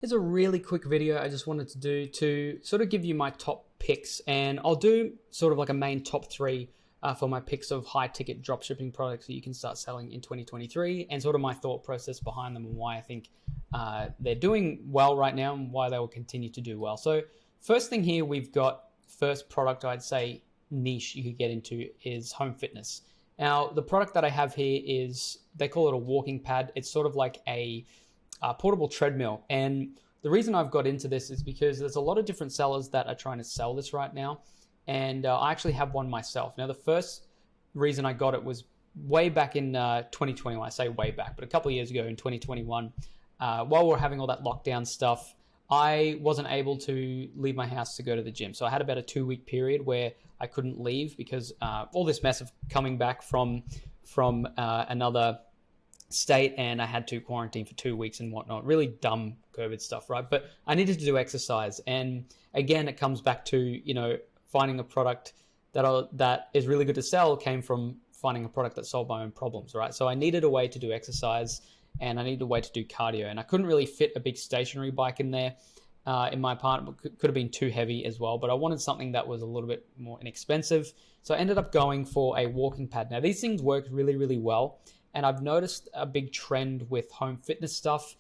Here's a really quick video I just wanted to do to sort of give you my top picks, and I'll do sort of like a main top three for my picks of high ticket dropshipping products that you can start selling in 2023, and sort of my thought process behind them and why I think they're doing well right now and why they will continue to do well. So first thing here, we've got first product I'd say niche you could get into is home fitness. Now the product that I have here is, they call it a walking pad. It's sort of like a portable treadmill. And the reason I've got into this is because there's a lot of different sellers that are trying to sell this right now. And I actually have one myself. Now, the first reason I got it was way back in 2021. I say way back, but a couple of years ago in 2021, while we were having all that lockdown stuff, I wasn't able to leave my house to go to the gym. So I had about a 2-week period where I couldn't leave because all this mess of coming back from another state, and I had to quarantine for 2 weeks and whatnot. Really dumb COVID stuff, right? But I needed to do exercise. And again, it comes back to, finding a product that is really good to sell came from finding a product that solved my own problems, right? So I needed a way to do exercise and I needed a way to do cardio. And I couldn't really fit a big stationary bike in there. In my apartment, could have been too heavy as well, but I wanted something that was a little bit more inexpensive. So I ended up going for a walking pad. Now, these things work really, really well. And I've noticed a big trend with home fitness stuff,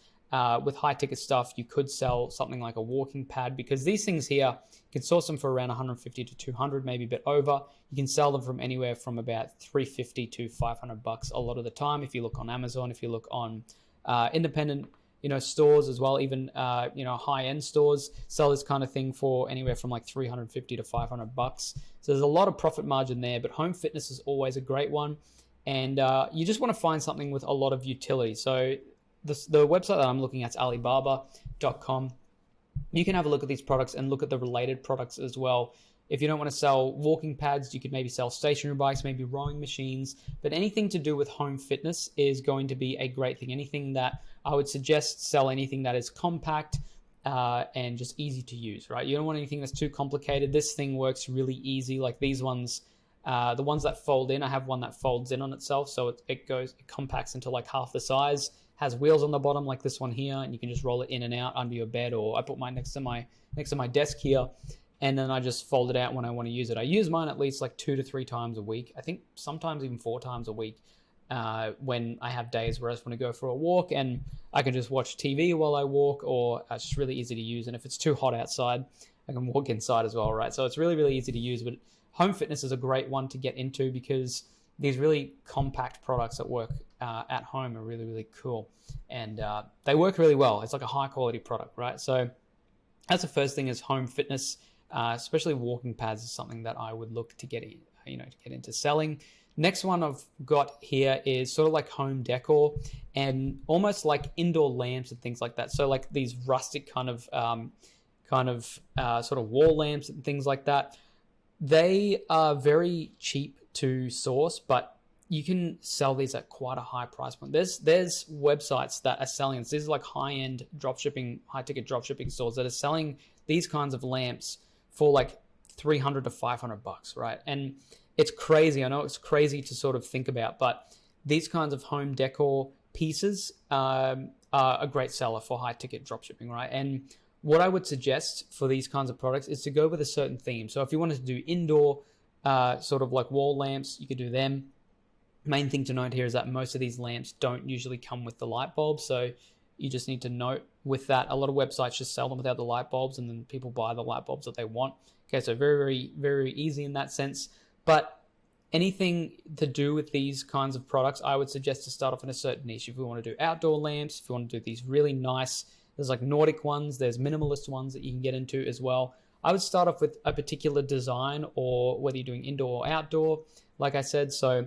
with high ticket stuff. You could sell something like a walking pad, because these things here, you can source them for around 150 to 200, maybe a bit over. You can sell them from anywhere from about 350 to 500 bucks a lot of the time. If you look on Amazon, if you look on independent, stores as well, even high-end stores sell this kind of thing for anywhere from like 350 to 500 bucks. So there's a lot of profit margin there, but home fitness is always a great one. And you just want to find something with a lot of utility. So the website that I'm looking at is Alibaba.com. You can have a look at these products and look at the related products as well. If you don't want to sell walking pads, you could maybe sell stationary bikes, maybe rowing machines. But anything to do with home fitness is going to be a great thing. Anything that I would suggest, sell anything that is compact and just easy to use, right? You don't want anything that's too complicated. This thing works really easy. Like these ones, the ones that fold in, I have one that folds in on itself, so it compacts into like half the size, has wheels on the bottom like this one here, and you can just roll it in and out under your bed, or I put mine next to my desk here, and then I just fold it out when I want to use it. I use mine at least like 2 to 3 times a week. I think sometimes even 4 times a week when I have days where I just want to go for a walk, and I can just watch TV while I walk, or it's just really easy to use. And if it's too hot outside, I can walk inside as well, right? So it's really, really easy to use. But home fitness is a great one to get into because these really compact products that work at home are really, really cool. And they work really well. It's like a high quality product, right? So that's the first thing, is home fitness, especially walking pads is something that I would look to get into selling. Next one I've got here is sort of like home decor and almost like indoor lamps and things like that. So like these rustic kind of sort of wall lamps and things like that. They are very cheap to source, but you can sell these at quite a high price point. There's websites that are selling this. These are like high-end dropshipping, high-ticket dropshipping stores that are selling these kinds of lamps for like 300 to 500 bucks, right? And it's crazy. I know it's crazy to sort of think about, but these kinds of home decor pieces are a great seller for high-ticket dropshipping, right? And what I would suggest for these kinds of products is to go with a certain theme. So if you wanted to do indoor sort of like wall lamps, you could do them. Main thing to note here is that most of these lamps don't usually come with the light bulb. So you just need to note with that, a lot of websites just sell them without the light bulbs, and then people buy the light bulbs that they want. Okay, so very, very easy in that sense. But anything to do with these kinds of products, I would suggest to start off in a certain niche. If you want to do outdoor lamps, if you want to do these really nice, there's like Nordic ones, there's minimalist ones that you can get into as well. I would start off with a particular design, or whether you're doing indoor or outdoor, like I said. So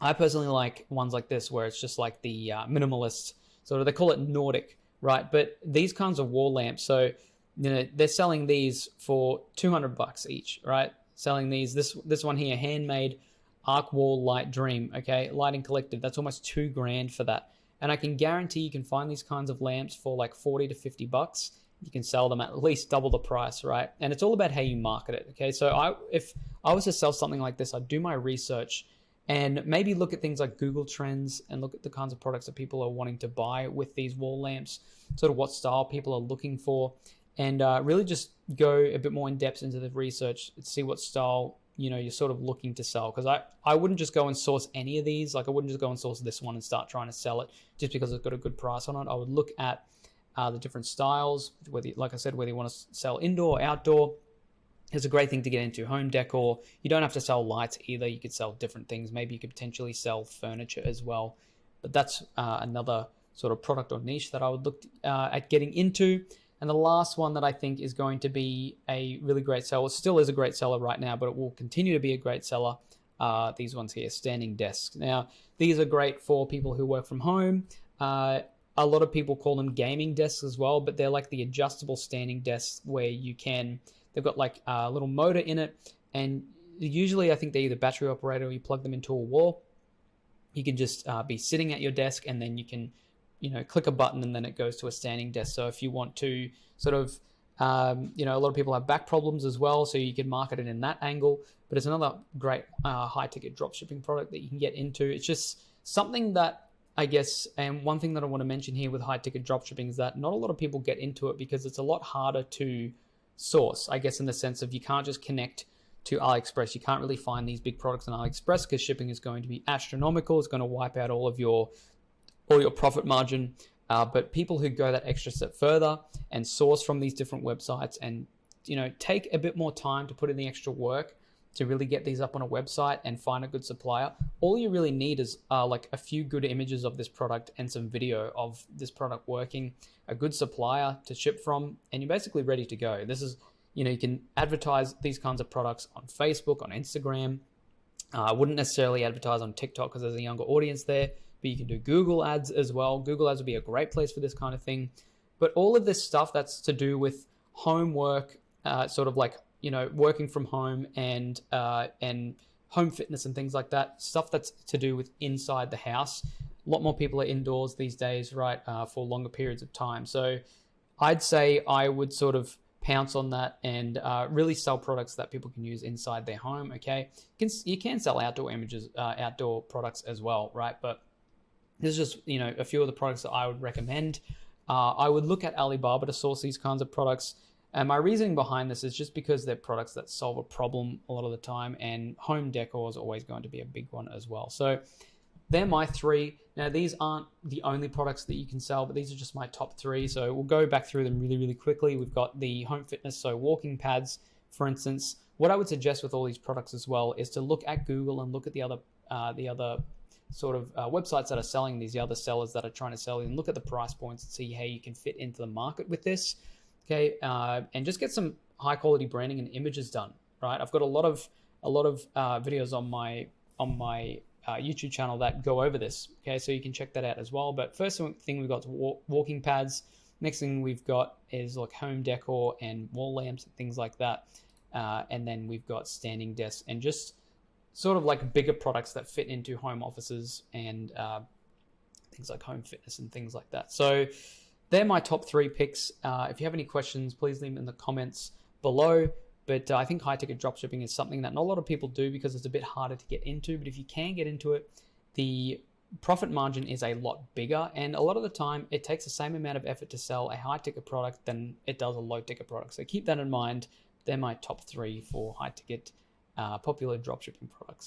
I personally like ones like this, where it's just like the minimalist, sort of, they call it Nordic, right? But these kinds of wall lamps, so they're selling these for 200 bucks each, right? Selling these, this one here, handmade arc wall light dream, okay, lighting collective, that's almost $2,000 for that. And I can guarantee you can find these kinds of lamps for like 40 to 50 bucks. You can sell them at least double the price, right? And it's all about how you market it, okay? So if I was to sell something like this, I'd do my research and maybe look at things like Google Trends and look at the kinds of products that people are wanting to buy with these wall lamps, sort of what style people are looking for, and really just go a bit more in depth into the research and see what style you're sort of looking to sell. Because I wouldn't just go and source any of these. Like I wouldn't just go and source this one and start trying to sell it just because it's got a good price on it. I would look at the different styles, whether, like I said, whether you want to sell indoor or outdoor. It's a great thing to get into. Home decor. You don't have to sell lights either. You could sell different things. Maybe you could potentially sell furniture as well. But that's another sort of product or niche that I would look at getting into. And the last one that I think is going to be a really great seller, still is a great seller right now, but it will continue to be a great seller. These ones here, standing desks. Now, these are great for people who work from home. A lot of people call them gaming desks as well, but they're like the adjustable standing desks where they've got like a little motor in it, and usually I think they're either battery operated or you plug them into a wall. You can just be sitting at your desk, and then you can click a button and then it goes to a standing desk. So if you want to sort of, a lot of people have back problems as well, so you can market it in that angle. But it's another great high ticket drop shipping product that you can get into. It's just something that I guess, and one thing that I want to mention here with high ticket drop shipping is that not a lot of people get into it because it's a lot harder to source, I guess, in the sense of you can't just connect to AliExpress. You can't really find these big products on AliExpress because shipping is going to be astronomical. It's going to wipe out all your profit margin. But people who go that extra step further and source from these different websites and take a bit more time to put in the extra work to really get these up on a website and find a good supplier, all you really need is like a few good images of this product and some video of this product working, a good supplier to ship from, and you're basically ready to go. This is, you can advertise these kinds of products on Facebook, on Instagram. I wouldn't necessarily advertise on TikTok because there's a younger audience there, but you can do Google ads as well. Google ads would be a great place for this kind of thing. But all of this stuff that's to do with homework, sort of like, working from home and home fitness and things like that, stuff that's to do with inside the house. A lot more people are indoors these days, right, for longer periods of time. So I'd say I would sort of pounce on that and really sell products that people can use inside their home, okay? You can sell outdoor images, outdoor products as well, right? But this is just, a few of the products that I would recommend. I would look at Alibaba to source these kinds of products. And my reasoning behind this is just because they're products that solve a problem a lot of the time, and home decor is always going to be a big one as well. So they're my three. Now, these aren't the only products that you can sell, but these are just my top three. So we'll go back through them really, really quickly. We've got the home fitness, so walking pads, for instance. What I would suggest with all these products as well is to look at Google and look at the other sort of websites that are selling these, the other sellers that are trying to sell, and look at the price points and see how you can fit into the market with this. Okay, and just get some high quality branding and images done. Right, I've got a lot of videos on my YouTube channel that go over this. Okay, so you can check that out as well. But first thing we've got walking pads. Next thing we've got is like home decor and wall lamps and things like that. And then we've got standing desks and just sort of like bigger products that fit into home offices and things like home fitness and things like that. So they're my top three picks. If you have any questions, please leave them in the comments below. But I think high ticket dropshipping is something that not a lot of people do because it's a bit harder to get into. But if you can get into it, the profit margin is a lot bigger. And a lot of the time, it takes the same amount of effort to sell a high ticket product than it does a low ticket product. So keep that in mind. They're my top three for high ticket popular dropshipping products.